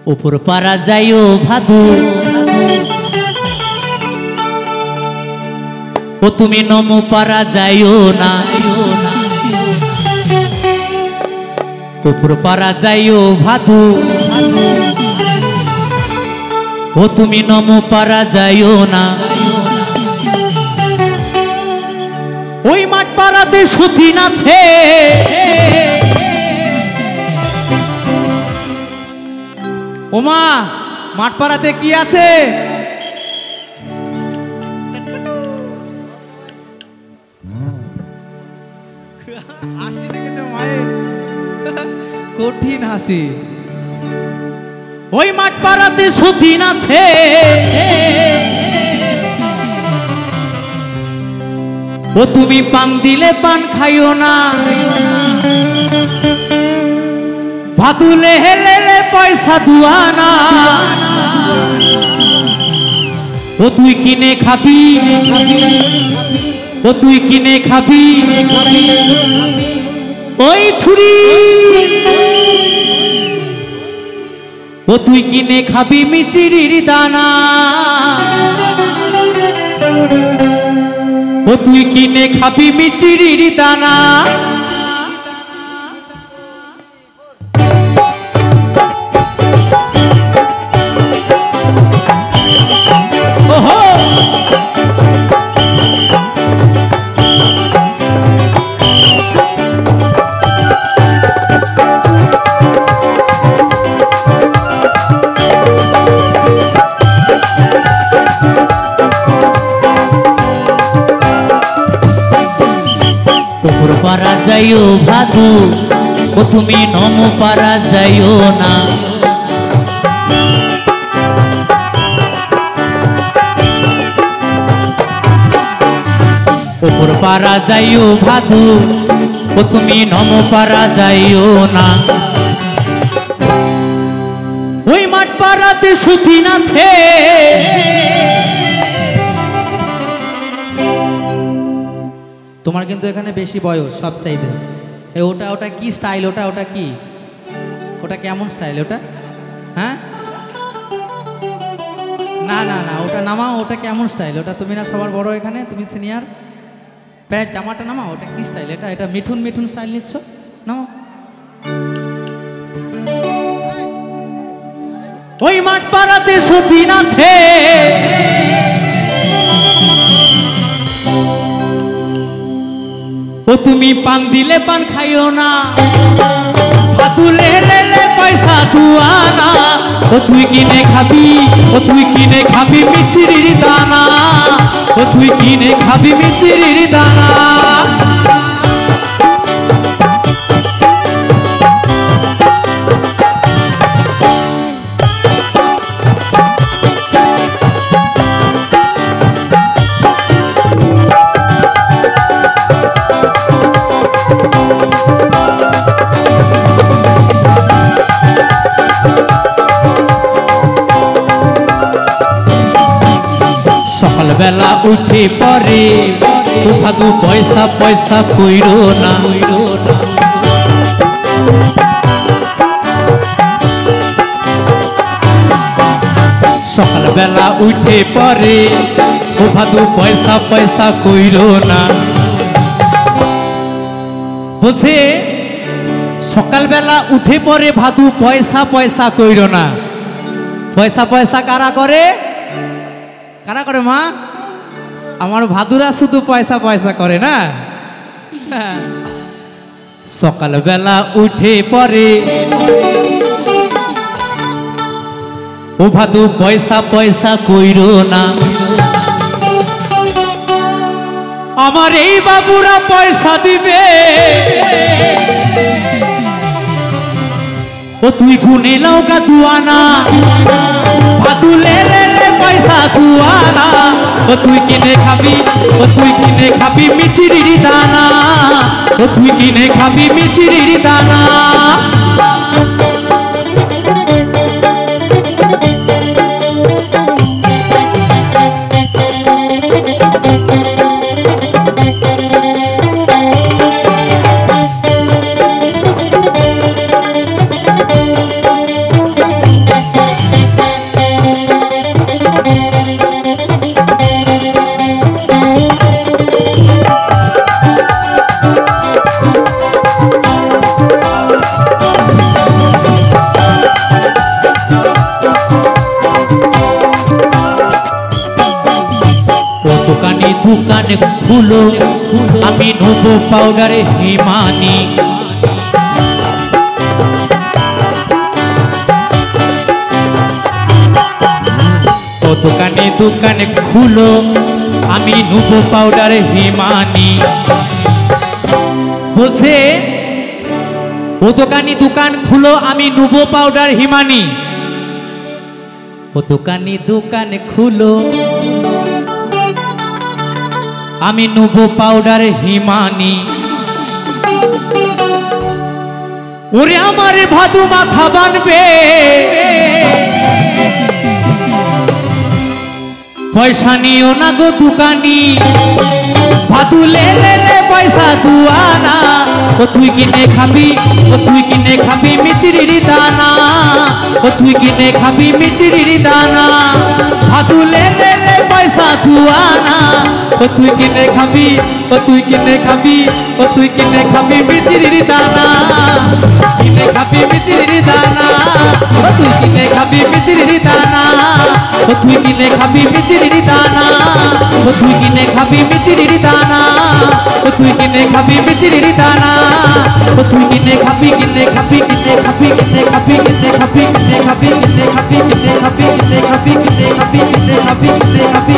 উপর পারা যাইও ভাদু ও তুমি নম পারা যাইও না উপর পারা যাইও ভাদু ও তুমি নম পারা যাইও না ওই মাঠ পাড়াতে সতীন আছে ওমা মাঠ পাড়াতে কি আছে হাসি দেখেছো মায়ের কঠিন হাসি ওই মাঠ পাড়াতে সতীন আছে ও তুমি পান দিলে পান খাইও না ভাদুলে হেলেলে পয়সা দুয়ানা ও তুই কিনে খাবি ও তুই কিনে খাবি ওই ছুরি ও তুই কিনে খাবি মিচিরির দানা ও তুই কিনে খাবি মিচিরির দানা ওহো উপর পারা যাইও ভাদু ও তুমি নম পারা যাইও না উপর পারা যাইও ভাদু ও তুমি নম পারা যাইও না ওই মাঠ পাড়াতে সতীন আছে তোমার কিন্তু এখানে বেশি বয়স সব চাইতে ওটা ওটা কি স্টাইল ওটা ওটা কি ওটা কেমন স্টাইল ওটা হ্যাঁ না না না ওটা নামাও ওটা কেমন স্টাইল ওটা তুমি না সবার বড় এখানে তুমি সিনিয়র প্যান্ট জামাটা নামাও ওটা কি স্টাইল এটা এটা মিঠুন মিঠুন স্টাইল নিচ্ছ নামাও ওই মাঠ পাড়াতে সতীন আছে ও তুমি পান দিলে পান খাইও না ভাদুলে হেলেলে পয়সা দুয়ানা ও তুই কিনে খাবি ও তুই কিনে খাবি মিচিরির দানা ও তুই কিনে খাবি মিচিরির দানা সকালবেলা উঠে পরে ভাদু পয়সা পয়সা কইরো না সকালবেলা উঠে পরে ভাদু পয়সা পয়সা কইরো না বলছে সকালবেলা উঠে পরে ভাদু পয়সা পয়সা কইরো না পয়সা পয়সা কারা করে কারা করে মা আমার ভাদুরা শুধু পয়সা পয়সা করে না সকালবেলা উঠে পরে ও ভাদু পয়সা পয়সা কইরো না আমার এই বাবুরা পয়সা দিবে ও তুই গুনে লওগা দুয়ানা ভাদুলে পয়সা দুয়ানা ও তুই কিনে খাবি মিচিরির দানা ও তুই কিনে খাবি মিচিরির দানা दुकान खुलो आमी नेबो पाउडार हिमानी ओ दुकाने दुकान खुलो आमी नेबो पाउडार हिमानी बोलছে ओ दुकानी दुकान खुलो आमी नेबो पाउडार हिमानी ओ दुकानी दुकान खुलो आमी नेबो पाउडार हिमानी ओरे आमारे भादु माथा बानबे पैसा नियो ना गो दुकानी भादु ले ले ले पैसा तू आना ओ तुई किने खाबी ओ तुई किने खाबी मिचिरिर दाना ओ तुई किने खाबी मिचिरिर दाना भादु ले ले ले पैसा तू आना ओ तुई किने खाबी ओ तुई किने खाबी ओ तुई किने खाबी मिचिरिर दाना किने खाबी मिचिरिर दाना ओ तुई किने खाबी मिचिरिर दाना ओ तुई किने खाबी मिचिरिर दाना ओ तुई किने खाबी मिचिरिर दाना ओ तुई किने खाबी मिचिरिर दाना ओ तुई किने खाबी किने खाबी किने खाबी किने खाबी किने खाबी किने खाबी किने खाबी किने खाबी किने खाबी किने खाबी किने खाबी किने खाबी